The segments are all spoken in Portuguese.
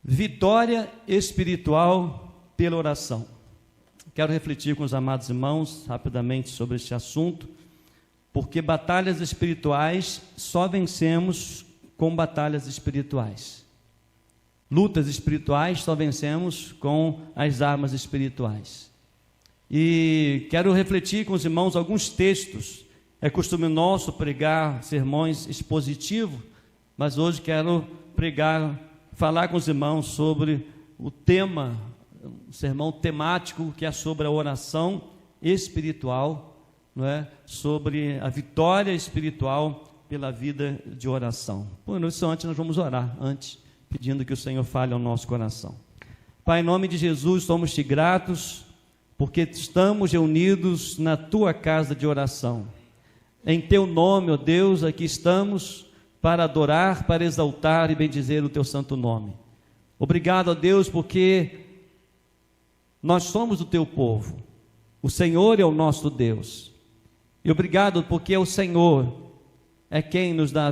Vitória espiritual pela oração. Quero refletir com os amados irmãos rapidamente sobre este assunto, porque batalhas espirituais só vencemos com batalhas espirituais. Lutas espirituais só vencemos com as armas espirituais. E quero refletir com os irmãos alguns textos. É costume nosso pregar sermões expositivos, mas hoje quero falar com os irmãos sobre o tema, um sermão temático que é sobre a oração espiritual, não é? Sobre a vitória espiritual pela vida de oração. Por isso, antes nós vamos orar, pedindo que o Senhor fale ao nosso coração. Pai, em nome de Jesus, somos-te gratos, porque estamos reunidos na tua casa de oração. Em teu nome, ó Deus, aqui estamos para adorar, para exaltar e bendizer o teu santo nome. Obrigado, ó Deus, porque nós somos o teu povo, o Senhor é o nosso Deus, e obrigado porque o Senhor é quem nos dá a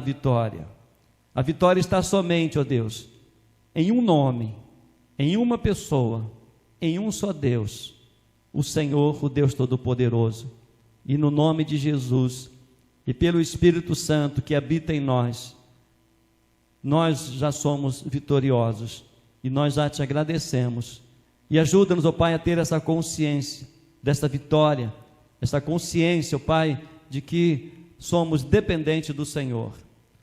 vitória está somente, ó Deus, em um nome, em uma pessoa, em um só Deus, o Senhor, o Deus Todo-Poderoso, e no nome de Jesus, e pelo Espírito Santo que habita em nós já somos vitoriosos, e nós já te agradecemos. E ajuda-nos, ó Pai, a ter essa consciência dessa vitória, essa consciência, ó Pai, de que somos dependentes do Senhor.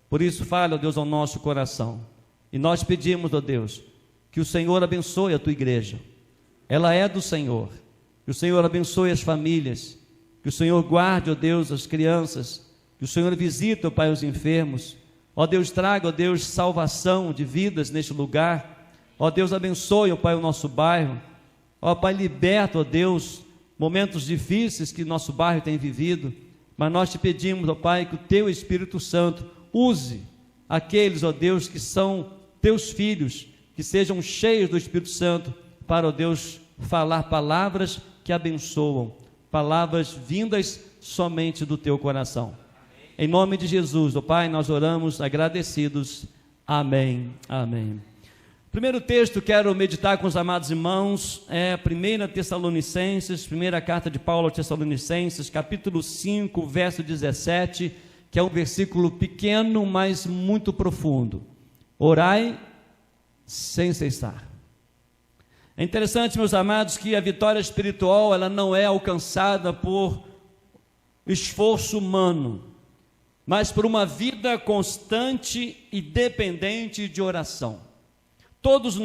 Por isso, fale, ó Deus, ao nosso coração. E nós pedimos, ó Deus, que o Senhor abençoe a tua igreja. Ela é do Senhor. Que o Senhor abençoe as famílias. Que o Senhor guarde, ó Deus, as crianças. Que o Senhor visite, ó Pai, os enfermos. Ó Deus, traga, ó Deus, salvação de vidas neste lugar. Ó Deus, abençoe, ó Pai, o nosso bairro. Ó Pai, liberta, ó Deus, momentos difíceis que nosso bairro tem vivido. Mas nós te pedimos, ó Pai, que o teu Espírito Santo use aqueles, ó Deus, que são teus filhos, que sejam cheios do Espírito Santo, para, ó Deus, falar palavras que abençoam, palavras vindas somente do teu coração. Em nome de Jesus, ó Pai, nós oramos agradecidos. Amém, amém. Primeiro texto que quero meditar com os amados irmãos é 1 Tessalonicenses, primeira carta de Paulo aos Tessalonicenses, capítulo 5, verso 17, que é um versículo pequeno, mas muito profundo. Orai sem cessar. É interessante, meus amados, que a vitória espiritual, ela não é alcançada por esforço humano, mas por uma vida constante e dependente de oração. Todos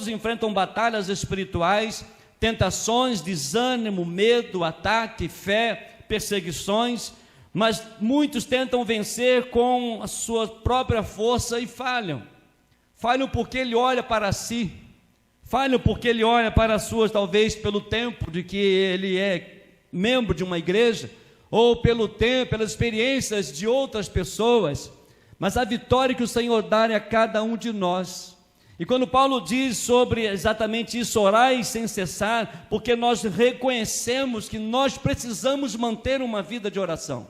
enfrentam batalhas espirituais, tentações, desânimo, medo, ataque, fé, perseguições, mas muitos tentam vencer com a sua própria força e falham. Falham porque ele olha para si, falham porque ele olha para as suas, talvez pelo tempo de que ele é membro de uma igreja, ou pelo tempo, pelas experiências de outras pessoas. Mas a vitória que o Senhor dá é a cada um de nós. E quando Paulo diz sobre exatamente isso, orai sem cessar, porque nós reconhecemos que nós precisamos manter uma vida de oração.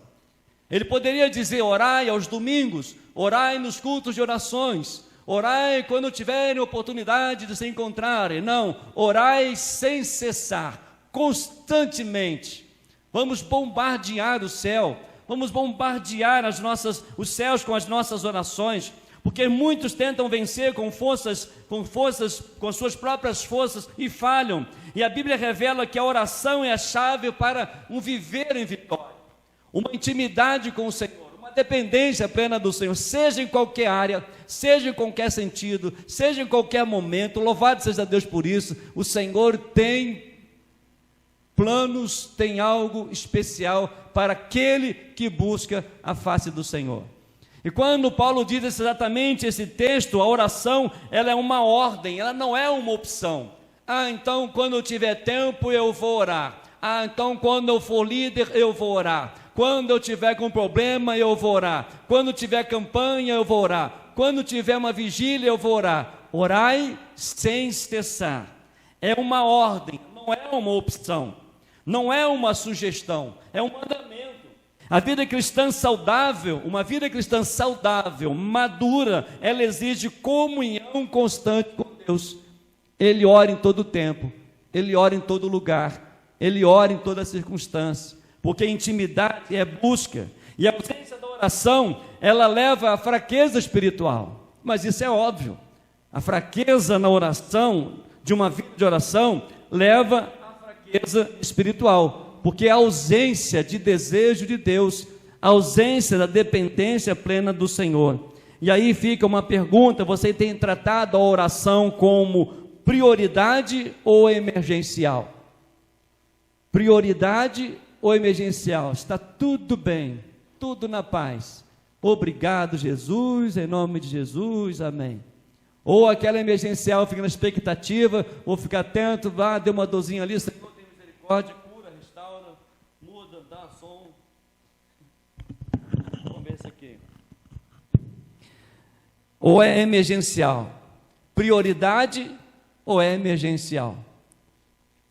Ele poderia dizer, orai aos domingos, orai nos cultos de orações, orai quando tiverem oportunidade de se encontrarem. Não, orai sem cessar, constantemente. Vamos bombardear o céu. Vamos bombardear os céus com as nossas orações, porque muitos tentam vencer com as suas próprias forças e falham. E a Bíblia revela que a oração é a chave para um viver em vitória, uma intimidade com o Senhor, uma dependência plena do Senhor, seja em qualquer área, seja em qualquer sentido, seja em qualquer momento. Louvado seja Deus por isso. O Senhor tem planos, tem algo especial para aquele que busca a face do Senhor. E quando Paulo diz exatamente esse texto, a oração, ela é uma ordem, ela não é uma opção. Então quando eu tiver tempo eu vou orar. Então quando eu for líder eu vou orar. Quando eu tiver com problema eu vou orar. Quando tiver campanha eu vou orar. Quando tiver uma vigília eu vou orar. Orai sem cessar. É uma ordem, não é uma opção. Não é uma sugestão, é um mandamento. A vida cristã saudável, uma vida cristã saudável, madura, ela exige comunhão constante com Deus. Ele ora em todo tempo, ele ora em todo lugar, ele ora em toda circunstância, porque intimidade é busca, e a ausência da oração, ela leva à fraqueza espiritual. Mas isso é óbvio, a fraqueza na oração, de uma vida de oração, leva à fraqueza espiritual, porque a ausência de desejo de Deus, a ausência da dependência plena do Senhor. E aí fica uma pergunta: você tem tratado a oração como prioridade ou emergencial? Prioridade ou emergencial? Está tudo bem, tudo na paz. Obrigado, Jesus, em nome de Jesus, amém. Ou aquela emergencial, fica na expectativa, vou ficar atento, deu uma dorzinha ali, Senhor tem misericórdia, cura, restaura, muda, dá som. Vamos ver isso aqui. Ou é emergencial? Prioridade ou é emergencial?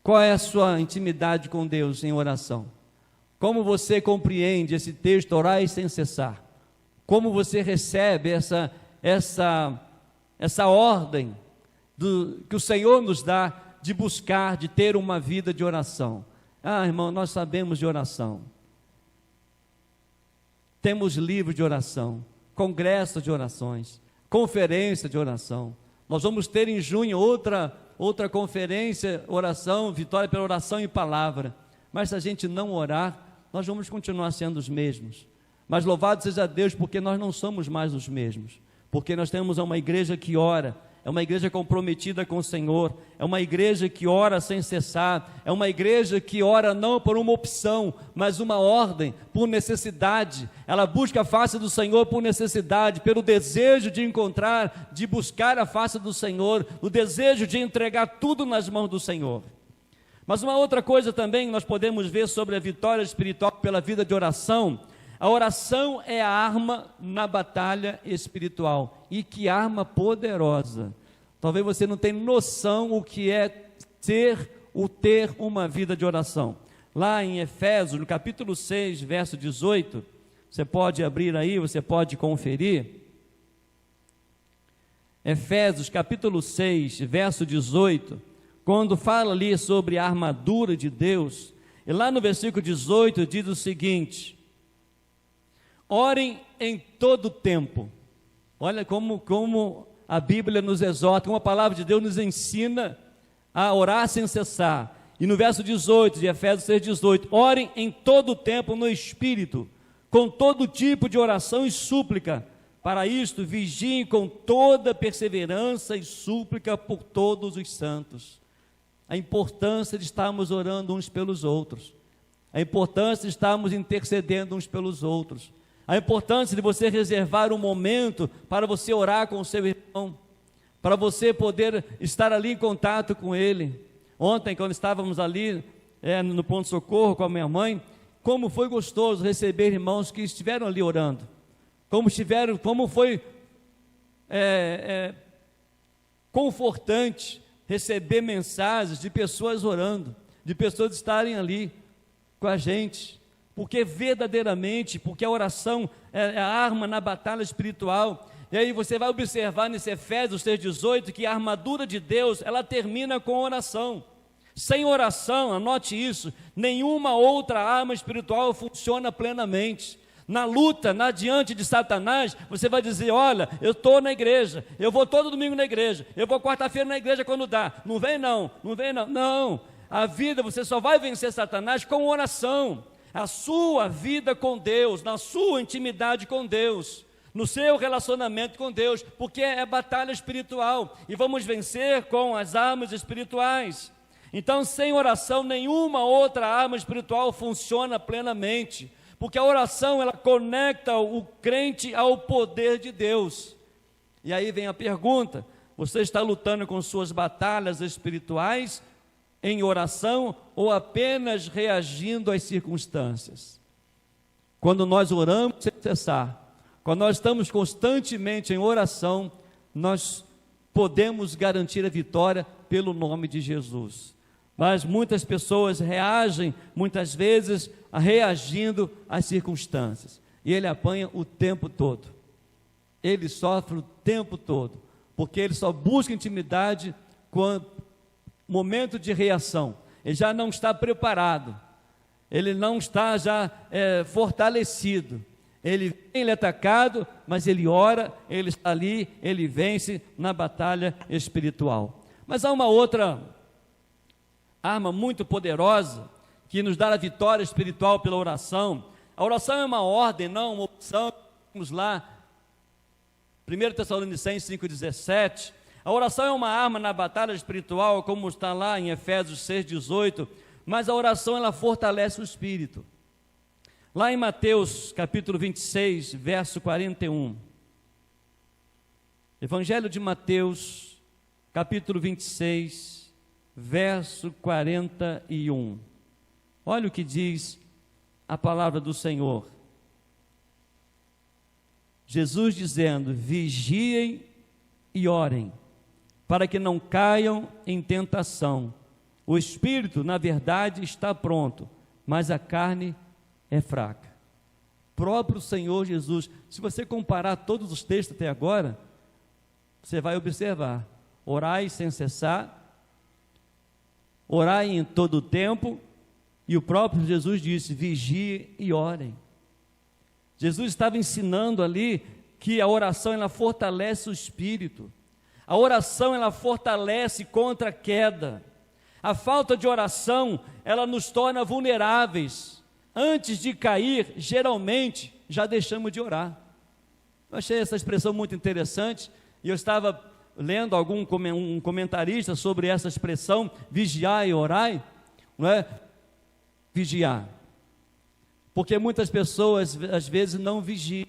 Qual é a sua intimidade com Deus em oração? Como você compreende esse texto, orai sem cessar? Como você recebe essa ordem que o Senhor nos dá de buscar, de ter uma vida de oração? Ah, irmão, nós sabemos de oração. Temos livros de oração, congressos de orações, conferência de oração. Nós vamos ter em junho outra conferência, oração, vitória pela oração e palavra. Mas se a gente não orar, nós vamos continuar sendo os mesmos. Mas louvado seja Deus, porque nós não somos mais os mesmos, porque nós temos uma igreja que ora, é uma igreja comprometida com o Senhor, é uma igreja que ora sem cessar, é uma igreja que ora não por uma opção, mas uma ordem, por necessidade. Ela busca a face do Senhor por necessidade, pelo desejo de encontrar, de buscar a face do Senhor, o desejo de entregar tudo nas mãos do Senhor. Mas uma outra coisa também nós podemos ver sobre a vitória espiritual pela vida de oração. A oração é a arma na batalha espiritual. E que arma poderosa! Talvez você não tenha noção o que é ter uma vida de oração. Lá em Efésios, no capítulo 6, verso 18, você pode abrir aí, você pode conferir. Efésios, capítulo 6, verso 18, quando fala ali sobre a armadura de Deus, e lá no versículo 18 diz o seguinte: orem em todo tempo. Olha como a Bíblia nos exorta, como a palavra de Deus nos ensina a orar sem cessar. E no verso 18 de Efésios 6,18, orem em todo tempo no Espírito, com todo tipo de oração e súplica. Para isto, vigiem com toda perseverança e súplica por todos os santos. A importância de estarmos orando uns pelos outros, a importância de estarmos intercedendo uns pelos outros, a importância de você reservar um momento para você orar com o seu irmão, para você poder estar ali em contato com ele. Ontem, quando estávamos ali no ponto-socorro com a minha mãe, como foi gostoso receber irmãos que estiveram ali orando, como foi confortante receber mensagens de pessoas orando, de pessoas estarem ali com a gente, porque verdadeiramente, porque a oração é a arma na batalha espiritual. E aí você vai observar nesse Efésios 6,18 que a armadura de Deus, ela termina com oração. Sem oração, anote isso, nenhuma outra arma espiritual funciona plenamente. Na luta, diante de Satanás, você vai dizer: olha, eu estou na igreja, eu vou todo domingo na igreja, eu vou quarta-feira na igreja quando dá, não vem não, não, a vida, você só vai vencer Satanás com oração, a sua vida com Deus, na sua intimidade com Deus, no seu relacionamento com Deus, porque é batalha espiritual, e vamos vencer com as armas espirituais. Então, sem oração, nenhuma outra arma espiritual funciona plenamente, porque a oração, ela conecta o crente ao poder de Deus. E aí vem a pergunta: você está lutando com suas batalhas espirituais em oração ou apenas reagindo às circunstâncias? Quando nós oramos sem cessar, quando nós estamos constantemente em oração, nós podemos garantir a vitória pelo nome de Jesus. Mas muitas pessoas reagem, muitas vezes, reagindo às circunstâncias. E ele apanha o tempo todo. Ele sofre o tempo todo. Porque ele só busca intimidade quando momento de reação. Ele já não está preparado. Ele não está já fortalecido. Ele é atacado, mas ele ora, ele está ali, ele vence na batalha espiritual. Mas há uma outra arma muito poderosa que nos dá a vitória espiritual pela oração. A oração é uma ordem, não uma opção. Vamos lá, 1 Tessalonicenses 5,17. A oração é uma arma na batalha espiritual, como está lá em Efésios 6,18. Mas a oração, ela fortalece o espírito. Lá em Mateus capítulo 26, verso 41. Evangelho de Mateus, capítulo 26, verso 41. Olha o que diz a palavra do Senhor. Jesus dizendo: vigiem e orem, para que não caiam em tentação. O espírito, na verdade, está pronto, mas a carne é fraca. Próprio Senhor Jesus, se você comparar todos os textos até agora, você vai observar: orai sem cessar, orai em todo o tempo, e o próprio Jesus disse: vigiem e orem. Jesus estava ensinando ali que a oração, ela fortalece o espírito. A oração, ela fortalece contra a queda. A falta de oração, ela nos torna vulneráveis. Antes de cair, geralmente, já deixamos de orar. Eu achei essa expressão muito interessante, e eu estava lendo um comentarista sobre essa expressão, vigiar e orar, não é? Vigiar. Porque muitas pessoas, às vezes, não vigiam.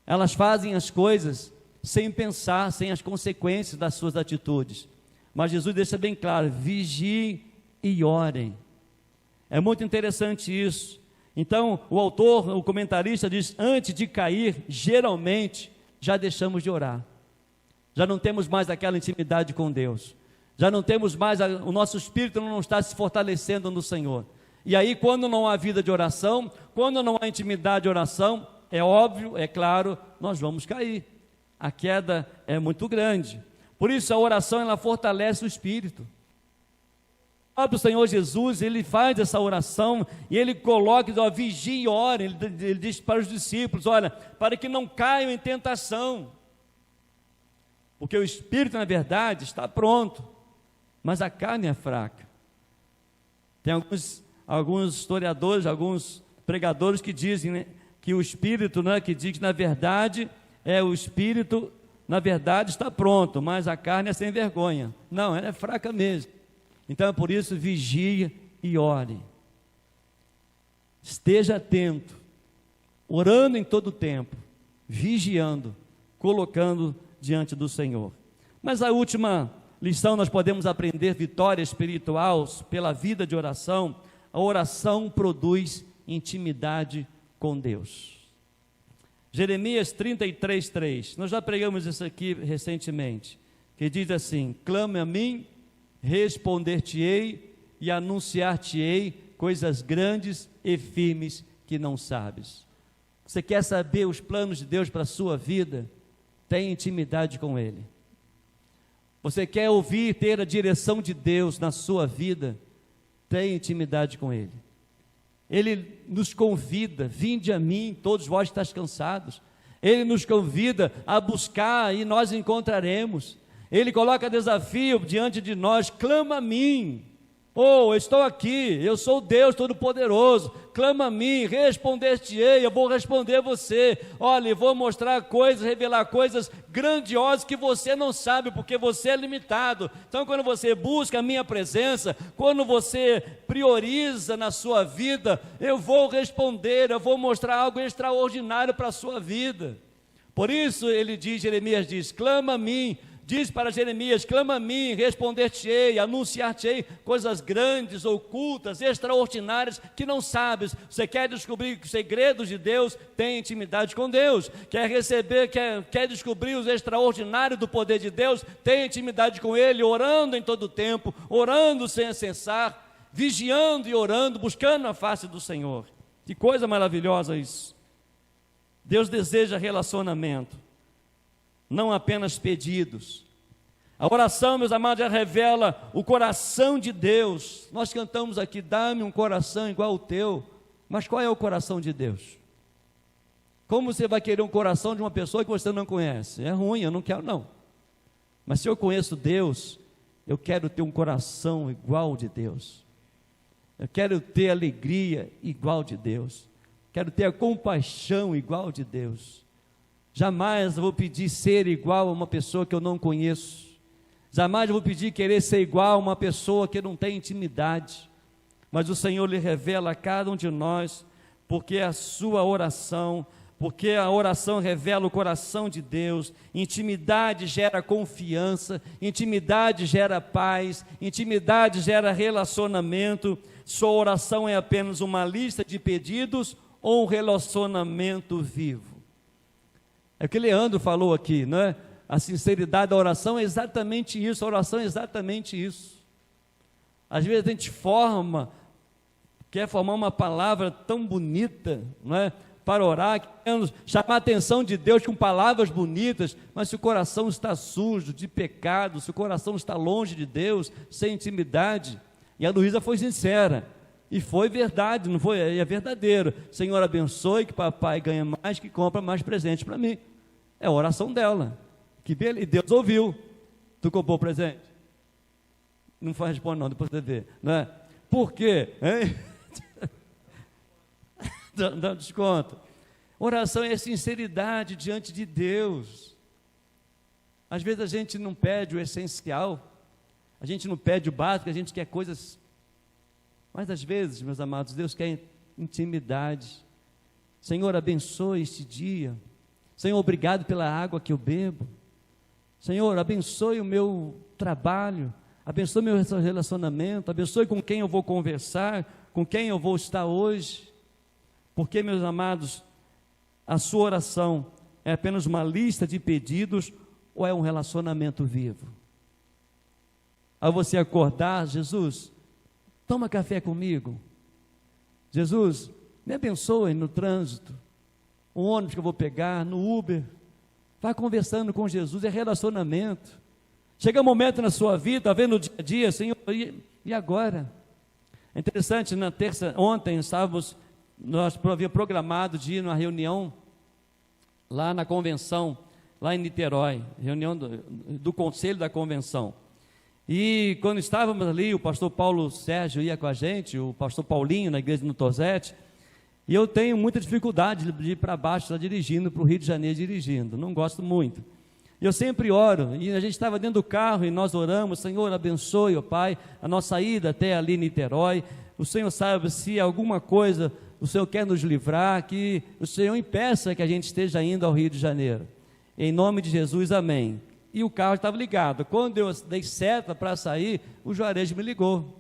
Elas fazem as coisas sem pensar, sem as consequências das suas atitudes. Mas Jesus deixa bem claro: vigiem e orem. É muito interessante isso. Então, o autor, o comentarista diz: antes de cair, geralmente, já deixamos de orar. Já não temos mais aquela intimidade com Deus. Já não temos mais, o nosso espírito não está se fortalecendo no Senhor. E aí, quando não há vida de oração, quando não há intimidade de oração, é óbvio, é claro, nós vamos cair. A queda é muito grande. Por isso a oração, ela fortalece o espírito. O próprio Senhor Jesus, ele faz essa oração e ele coloca, ó, vigie e ore. Ele diz para os discípulos: olha, para que não caiam em tentação. Porque o espírito, na verdade, está pronto, mas a carne é fraca. Tem alguns historiadores, alguns pregadores que dizem, né, que o espírito, né, que diz que na verdade o espírito, na verdade, está pronto, mas a carne é sem vergonha. Não, ela é fraca mesmo. Então é por isso: vigie e ore. Esteja atento, orando em todo o tempo, vigiando, colocando diante do Senhor. Mas a última lição, nós podemos aprender vitória espiritual pela vida de oração. A oração produz intimidade com Deus. Jeremias 33:3, nós já pregamos isso aqui recentemente, que diz assim: clame a mim, responder-te-ei e anunciar-te-ei coisas grandes e firmes que não sabes. Você quer saber os planos de Deus para a sua vida? Tenha intimidade com Ele. Você quer ouvir, ter a direção de Deus na sua vida? Tenha intimidade com Ele. Ele nos convida: vinde a mim, todos vós que estáis cansados. Ele nos convida a buscar e nós encontraremos. Ele coloca desafio diante de nós: clama a mim. Oh, eu estou aqui, eu sou Deus Todo-Poderoso, clama a mim, responder-te-ei, eu vou responder você. Olha, eu vou mostrar coisas, revelar coisas grandiosas que você não sabe, porque você é limitado. Então, quando você busca a minha presença, quando você prioriza na sua vida, eu vou responder, eu vou mostrar algo extraordinário para a sua vida. Por isso, ele diz, Jeremias diz: clama a mim, diz para Jeremias: clama a mim, responder-te-ei, anunciar-te-ei coisas grandes, ocultas, extraordinárias, que não sabes. Você quer descobrir os segredos de Deus? Tem intimidade com Deus. Quer receber, quer descobrir os extraordinários do poder de Deus? Tem intimidade com Ele, orando em todo o tempo, orando sem cessar, vigiando e orando, buscando a face do Senhor. Que coisa maravilhosa isso. Deus deseja relacionamento, não apenas pedidos. A oração, meus amados, já revela o coração de Deus. Nós cantamos aqui: dá-me um coração igual ao teu. Mas qual é o coração de Deus? Como você vai querer um coração de uma pessoa que você não conhece? É ruim, eu não quero não. Mas se eu conheço Deus, eu quero ter um coração igual de Deus. Eu quero ter alegria igual de Deus. Quero ter a compaixão igual de Deus. Jamais eu vou pedir ser igual a uma pessoa que eu não conheço. Jamais eu vou pedir querer ser igual a uma pessoa que não tem intimidade. Mas o Senhor lhe revela a cada um de nós, porque a sua oração, porque a oração revela o coração de Deus. Intimidade gera confiança, intimidade gera paz, intimidade gera relacionamento. Sua oração é apenas uma lista de pedidos ou um relacionamento vivo? É o que Leandro falou aqui, não é? A sinceridade da oração é exatamente isso, a oração é exatamente isso. Às vezes a gente quer formar uma palavra tão bonita, não é? Para orar, queremos chamar a atenção de Deus com palavras bonitas, mas se o coração está sujo de pecado, se o coração está longe de Deus, sem intimidade. E a Luísa foi sincera, e foi verdade, não foi? É verdadeiro. Senhor, abençoe, que papai ganha mais, que compra mais presentes para mim. É a oração dela. Que beleza, e Deus ouviu. Tu comprou presente? Não faz responde não, depois você vê, não é? Por quê? Hein? Dá desconto. Oração é sinceridade diante de Deus. Às vezes a gente não pede o essencial, a gente não pede o básico, a gente quer coisas. Mas às vezes, meus amados, Deus quer intimidade. Senhor, abençoe este dia. Senhor, obrigado pela água que eu bebo. Senhor, abençoe o meu trabalho, abençoe meu relacionamento, abençoe com quem eu vou conversar, com quem eu vou estar hoje. Porque, meus amados, a sua oração é apenas uma lista de pedidos ou é um relacionamento vivo? Ao você acordar: Jesus, toma café comigo. Jesus, me abençoe no trânsito, o ônibus que eu vou pegar, no Uber. Vai conversando com Jesus, é relacionamento. Chega um momento na sua vida, tá vendo, no dia a dia: Senhor, e agora? É interessante, ontem nós havíamos programado de ir numa reunião lá na convenção, lá em Niterói, reunião do conselho da convenção. E quando estávamos ali, o pastor Paulo Sérgio ia com a gente, o pastor Paulinho, na igreja no Tosete, e eu tenho muita dificuldade de ir para baixo, lá dirigindo, para o Rio de Janeiro dirigindo, não gosto muito. Eu sempre oro, e a gente estava dentro do carro, e nós oramos: Senhor, abençoe, ó Pai, a nossa ida até ali Niterói. O Senhor sabe se alguma coisa o Senhor quer nos livrar, que o Senhor impeça que a gente esteja indo ao Rio de Janeiro. Em nome de Jesus, amém. E o carro estava ligado. Quando eu dei seta para sair, o Juarez me ligou.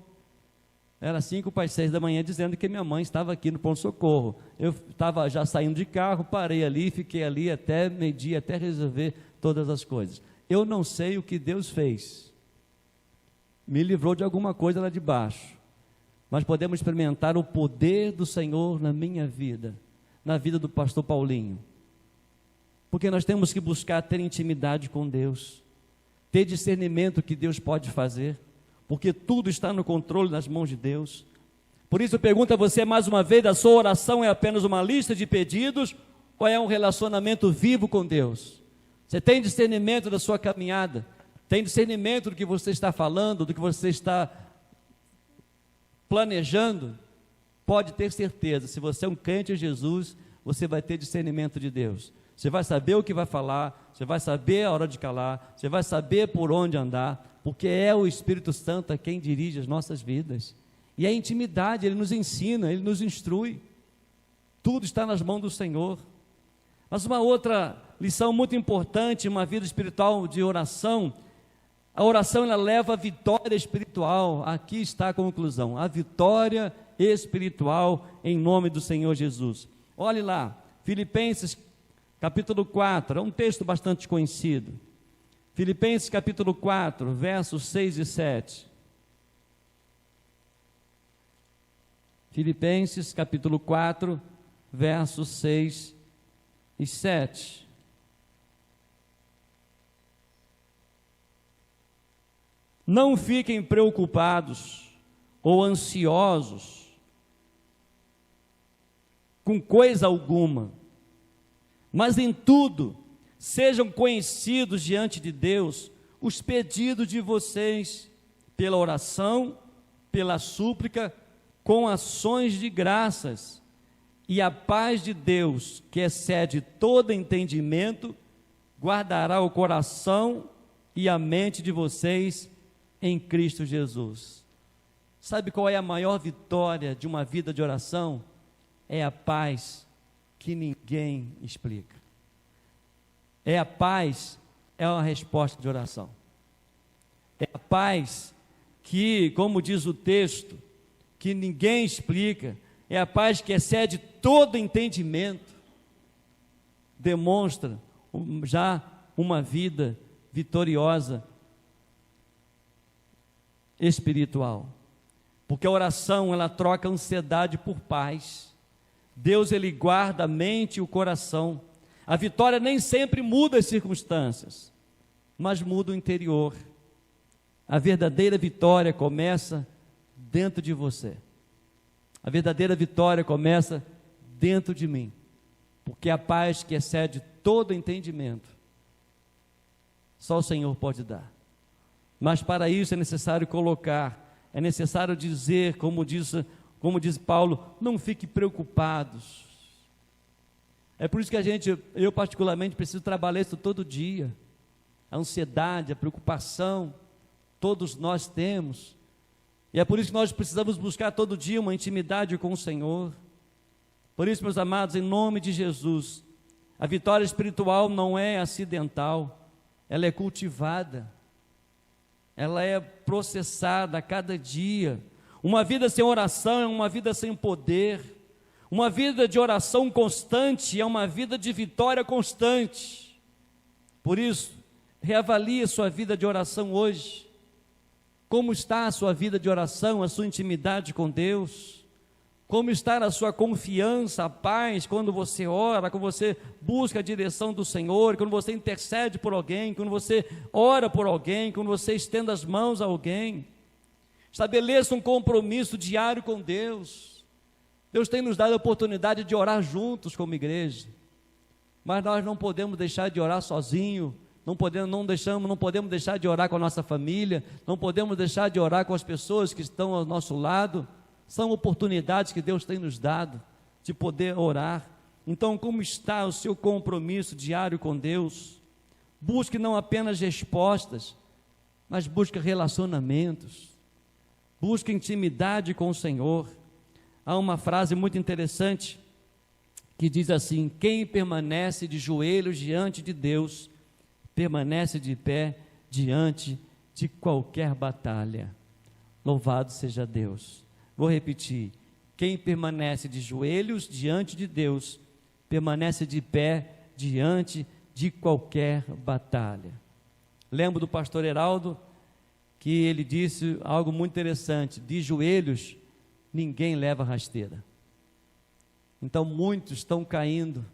Era 5 para as 6 da manhã, dizendo que minha mãe estava aqui no ponto-socorro. Eu estava já saindo de carro, parei ali, fiquei ali até meio-dia, até resolver todas as coisas. Eu não sei o que Deus fez. Me livrou de alguma coisa lá de baixo. Mas podemos experimentar o poder do Senhor na minha vida, na vida do pastor Paulinho. Porque nós temos que buscar ter intimidade com Deus, ter discernimento que Deus pode fazer, porque tudo está no controle, nas mãos de Deus. Por isso eu pergunto a você mais uma vez: a sua oração é apenas uma lista de pedidos ou é um relacionamento vivo com Deus? Você tem discernimento da sua caminhada? Tem discernimento do que você está falando, do que você está planejando? Pode ter certeza, se você é um crente em Jesus, você vai ter discernimento de Deus. Você vai saber o que vai falar, você vai saber a hora de calar, você vai saber por onde andar, porque é o Espírito Santo quem dirige as nossas vidas. E a intimidade, Ele nos ensina, Ele nos instrui. Tudo está nas mãos do Senhor. Mas uma outra lição muito importante, uma vida espiritual de oração. A oração, ela leva à vitória espiritual. Aqui está a conclusão: a vitória espiritual em nome do Senhor Jesus. Olhe lá, Filipenses capítulo 4, é um texto bastante conhecido. Filipenses capítulo 4, versos 6 e 7. Filipenses capítulo 4, versos 6 e 7. Não fiquem preocupados ou ansiosos com coisa alguma, mas em tudo sejam conhecidos diante de Deus os pedidos de vocês, pela oração, pela súplica, com ações de graças, e a paz de Deus, que excede todo entendimento, guardará o coração e a mente de vocês em Cristo Jesus. Sabe qual é a maior vitória de uma vida de oração? É a paz que ninguém explica. É a paz, é uma resposta de oração. É a paz que, como diz o texto, que ninguém explica, é a paz que excede todo entendimento, demonstra já uma vida vitoriosa espiritual. Porque a oração, ela troca a ansiedade por paz. Deus, ele guarda a mente e o coração. A vitória nem sempre muda as circunstâncias, mas muda o interior. A verdadeira vitória começa dentro de você. A verdadeira vitória começa dentro de mim, porque a paz que excede todo entendimento, só o Senhor pode dar. Mas para isso é necessário colocar, é necessário dizer, como diz Paulo, não fique preocupados. É por isso que eu particularmente preciso trabalhar isso todo dia. A ansiedade, a preocupação, todos nós temos. E é por isso que nós precisamos buscar todo dia uma intimidade com o Senhor. Por isso, meus amados, em nome de Jesus, a vitória espiritual não é acidental, ela é cultivada, ela é processada a cada dia. Uma vida sem oração é uma vida sem poder. Uma vida de oração constante é uma vida de vitória constante. Por isso, reavalie a sua vida de oração hoje. Como está a sua vida de oração, a sua intimidade com Deus? Como está a sua confiança, a paz, quando você ora, quando você busca a direção do Senhor, quando você intercede por alguém, quando você ora por alguém, quando você estende as mãos a alguém? Estabeleça um compromisso diário com Deus. Deus tem nos dado a oportunidade de orar juntos como igreja, mas nós não podemos deixar de orar sozinho, não podemos deixar de orar com a nossa família, não podemos deixar de orar com as pessoas que estão ao nosso lado. São oportunidades que Deus tem nos dado de poder orar. Então, como está o seu compromisso diário com Deus? Busque não apenas respostas, mas busque relacionamentos, busque intimidade com o Senhor. Há uma frase muito interessante que diz assim: quem permanece de joelhos diante de Deus, permanece de pé diante de qualquer batalha. Louvado seja Deus. Vou repetir: quem permanece de joelhos diante de Deus, permanece de pé diante de qualquer batalha. Lembro do pastor Heraldo, que ele disse algo muito interessante: de joelhos ninguém leva rasteira. Então muitos estão caindo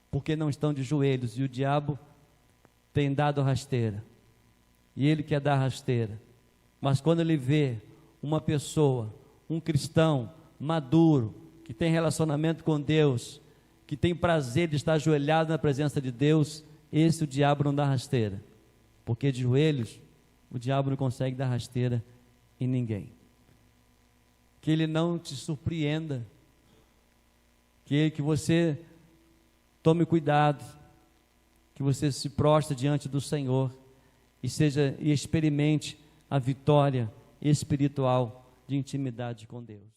porque não estão de joelhos, e o diabo tem dado rasteira, e ele quer dar rasteira. Mas quando ele vê uma pessoa, um cristão maduro, que tem relacionamento com Deus, que tem prazer de estar ajoelhado na presença de Deus, esse o diabo não dá rasteira, porque de joelhos o diabo não consegue dar rasteira em ninguém. Que ele não te surpreenda, que você tome cuidado, que você se prostre diante do Senhor e experimente a vitória espiritual de intimidade com Deus.